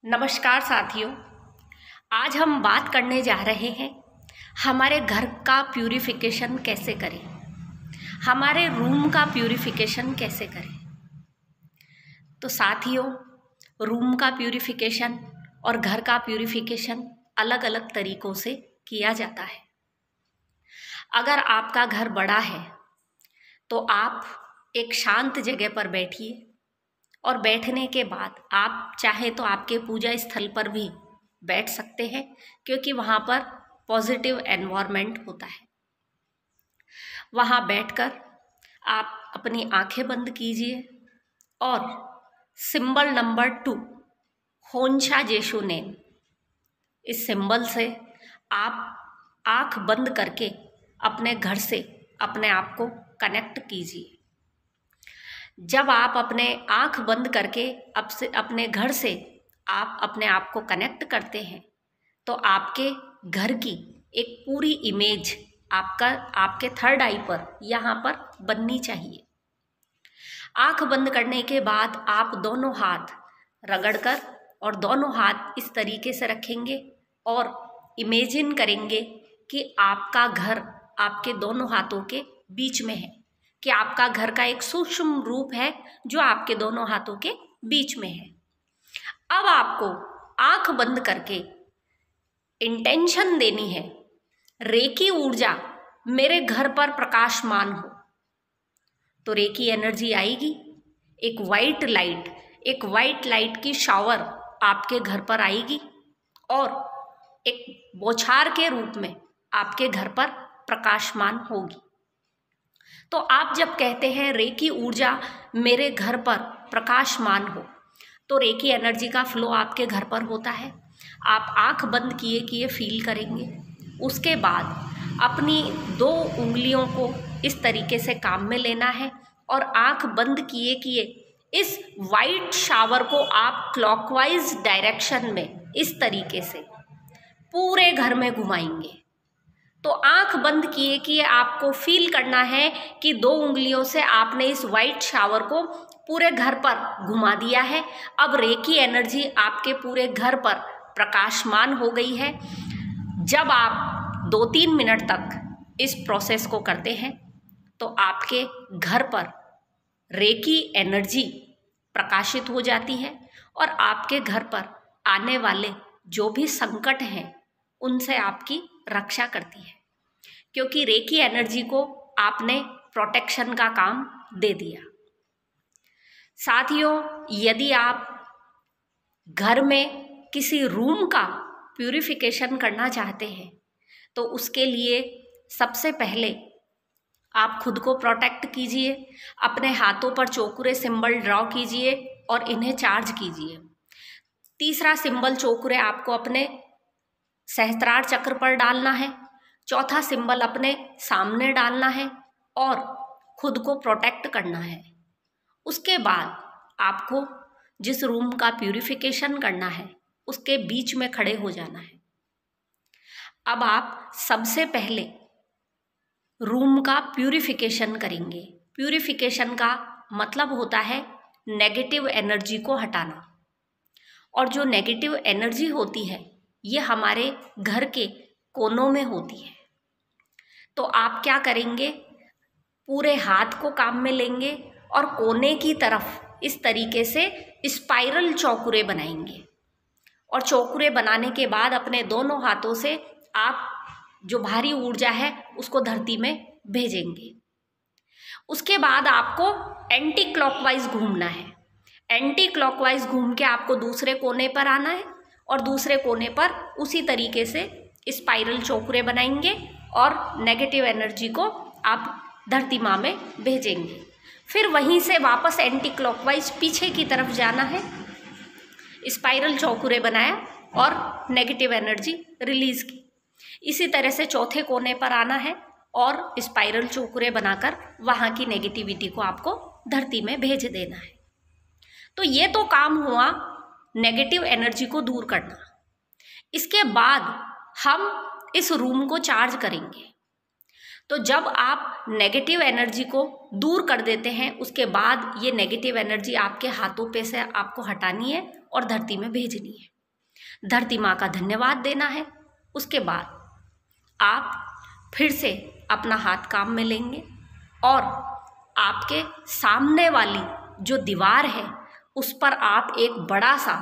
नमस्कार साथियों। आज हम बात करने जा रहे हैं हमारे घर का प्यूरिफिकेशन कैसे करें, हमारे रूम का प्यूरिफिकेशन कैसे करें। तो साथियों, रूम का प्यूरिफिकेशन और घर का प्यूरिफिकेशन अलग अलग तरीक़ों से किया जाता है। अगर आपका घर बड़ा है तो आप एक शांत जगह पर बैठिए और बैठने के बाद आप चाहे तो आपके पूजा स्थल पर भी बैठ सकते हैं, क्योंकि वहाँ पर पॉजिटिव एनवायरनमेंट होता है। वहाँ बैठकर आप अपनी आंखें बंद कीजिए और सिंबल नंबर 2 होन्शा जेशु नेम, इस सिंबल से आप आंख बंद करके अपने घर से अपने आप को कनेक्ट कीजिए। जब आप अपने आंख बंद करके अपने घर से आप अपने आप को कनेक्ट करते हैं तो आपके घर की एक पूरी इमेज आपके थर्ड आई पर यहाँ पर बननी चाहिए। आंख बंद करने के बाद आप दोनों हाथ रगड़कर और दोनों हाथ इस तरीके से रखेंगे और इमेजिन करेंगे कि आपका घर आपके दोनों हाथों के बीच में है, कि आपका घर का एक सूक्ष्म रूप है जो आपके दोनों हाथों के बीच में है। अब आपको आंख बंद करके इंटेंशन देनी है, रेकी ऊर्जा मेरे घर पर प्रकाशमान हो। तो रेकी एनर्जी आएगी, एक वाइट लाइट की शावर आपके घर पर आएगी और एक बौछार के रूप में आपके घर पर प्रकाशमान होगी। तो आप जब कहते हैं रेकी ऊर्जा मेरे घर पर प्रकाशमान हो, तो रेकी एनर्जी का फ्लो आपके घर पर होता है। आप आंख बंद किए फील करेंगे। उसके बाद अपनी 2 उंगलियों को इस तरीके से काम में लेना है और आंख बंद किए इस वाइट शावर को आप क्लॉकवाइज डायरेक्शन में इस तरीके से पूरे घर में घुमाएंगे। तो आंख बंद किए आपको फील करना है कि 2 उंगलियों से आपने इस वाइट शावर को पूरे घर पर घुमा दिया है। अब रेकी एनर्जी आपके पूरे घर पर प्रकाशमान हो गई है। जब आप 2-3 मिनट तक इस प्रोसेस को करते हैं तो आपके घर पर रेकी एनर्जी प्रकाशित हो जाती है और आपके घर पर आने वाले जो भी संकट हैं उनसे आपकी रक्षा करती है, क्योंकि रेकी एनर्जी को आपने प्रोटेक्शन का काम दे दिया। साथियों, यदि आप घर में किसी रूम का प्यूरिफिकेशन करना चाहते हैं तो उसके लिए सबसे पहले आप खुद को प्रोटेक्ट कीजिए, अपने हाथों पर चौकुरे सिंबल ड्रॉ कीजिए और इन्हें चार्ज कीजिए। तीसरा सिंबल चौकुरे आपको अपने सहस्त्रार चक्र पर डालना है। चौथा सिंबल अपने सामने डालना है और खुद को प्रोटेक्ट करना है। उसके बाद आपको जिस रूम का प्यूरिफिकेशन करना है उसके बीच में खड़े हो जाना है। अब आप सबसे पहले रूम का प्यूरिफिकेशन करेंगे। प्यूरिफिकेशन का मतलब होता है नेगेटिव एनर्जी को हटाना, और जो नेगेटिव एनर्जी होती है ये हमारे घर के कोनों में होती है। तो आप क्या करेंगे, पूरे हाथ को काम में लेंगे और कोने की तरफ इस तरीके से स्पाइरल चौकुरे बनाएंगे और चौकुरे बनाने के बाद अपने दोनों हाथों से आप जो भारी ऊर्जा है उसको धरती में भेजेंगे। उसके बाद आपको एंटी क्लॉकवाइज घूमना है। एंटी क्लॉकवाइज घूम के आपको दूसरे कोने पर आना है और दूसरे कोने पर उसी तरीके से स्पाइरल चौकुरे बनाएंगे और नेगेटिव एनर्जी को आप धरती माँ में भेजेंगे। फिर वहीं से वापस एंटी क्लॉकवाइज पीछे की तरफ जाना है। स्पाइरल चौकुरे बनाया और नेगेटिव एनर्जी रिलीज की। इसी तरह से चौथे कोने पर आना है और स्पाइरल चौकुरे बनाकर वहाँ की नेगेटिविटी को आपको धरती में भेज देना है। तो ये तो काम हुआ नेगेटिव एनर्जी को दूर करना। इसके बाद हम इस रूम को चार्ज करेंगे। तो जब आप नेगेटिव एनर्जी को दूर कर देते हैं, उसके बाद ये नेगेटिव एनर्जी आपके हाथों पे से आपको हटानी है और धरती में भेजनी है। धरती माँ का धन्यवाद देना है। उसके बाद आप फिर से अपना हाथ काम में लेंगे और आपके सामने वाली जो दीवार है उस पर आप एक बड़ा सा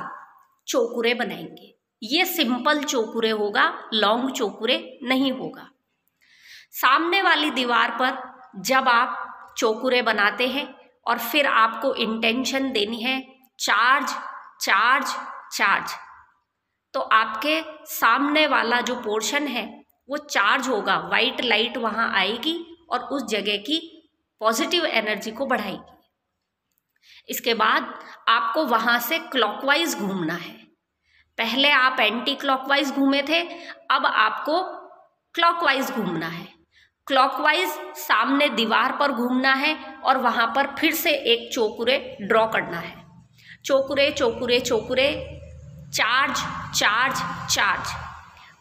चौकुरे बनाएंगे। ये सिंपल चौकुरे होगा, लॉन्ग चौकुरे नहीं होगा। सामने वाली दीवार पर जब आप चौकुरे बनाते हैं और फिर आपको इंटेंशन देनी है चार्ज चार्ज चार्ज, तो आपके सामने वाला जो पोर्शन है वो चार्ज होगा, वाइट लाइट वहाँ आएगी और उस जगह की पॉजिटिव एनर्जी को बढ़ाएगी। इसके बाद आपको वहाँ से क्लॉकवाइज घूमना है। पहले आप एंटी क्लॉकवाइज घूमे थे, अब आपको क्लॉकवाइज घूमना है। क्लॉकवाइज सामने दीवार पर घूमना है और वहाँ पर फिर से एक चौकुरे ड्रॉ करना है। चौकुरे चौकुरे चौकुरे, चार्ज चार्ज चार्ज।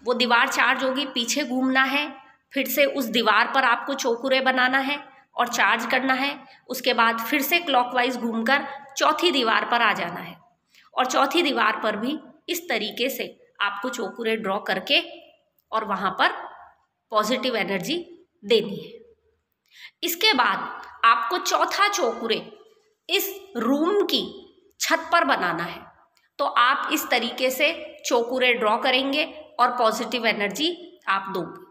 वो दीवार चार्ज होगी, पीछे घूमना है, फिर से उस दीवार पर आपको चौकुरे बनाना है और चार्ज करना है। उसके बाद फिर से क्लॉकवाइज घूमकर चौथी दीवार पर आ जाना है और चौथी दीवार पर भी इस तरीके से आपको चौकुरे ड्रॉ करके और वहाँ पर पॉजिटिव एनर्जी देनी है। इसके बाद आपको चौथा चौकुरे इस रूम की छत पर बनाना है। तो आप इस तरीके से चौकुरे ड्रॉ करेंगे और पॉजिटिव एनर्जी आप दोगे।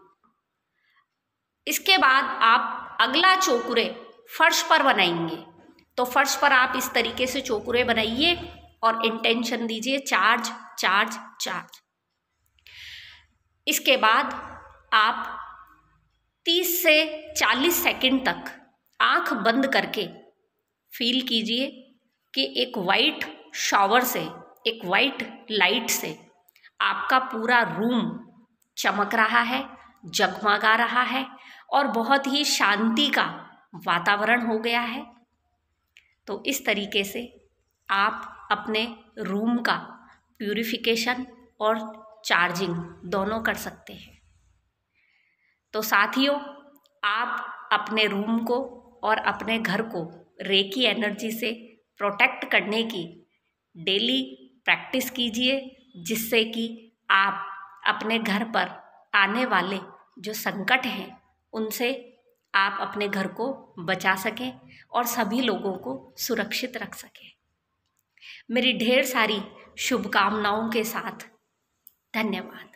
इसके बाद आप अगला चौकुरे फर्श पर बनाएंगे। तो फर्श पर आप इस तरीके से चौकुरे बनाइए और इंटेंशन दीजिए चार्ज चार्ज चार्ज। इसके बाद आप 30 से 40 सेकंड तक आंख बंद करके फील कीजिए कि एक वाइट शावर से, एक वाइट लाइट से आपका पूरा रूम चमक रहा है, जगमगा रहा है और बहुत ही शांति का वातावरण हो गया है। तो इस तरीके से आप अपने रूम का प्यूरिफिकेशन और चार्जिंग दोनों कर सकते हैं। तो साथियों, आप अपने रूम को और अपने घर को रेकी एनर्जी से प्रोटेक्ट करने की डेली प्रैक्टिस कीजिए, जिससे कि आप अपने घर पर आने वाले जो संकट हैं उनसे आप अपने घर को बचा सकें और सभी लोगों को सुरक्षित रख सकें। मेरी ढेर सारी शुभकामनाओं के साथ धन्यवाद।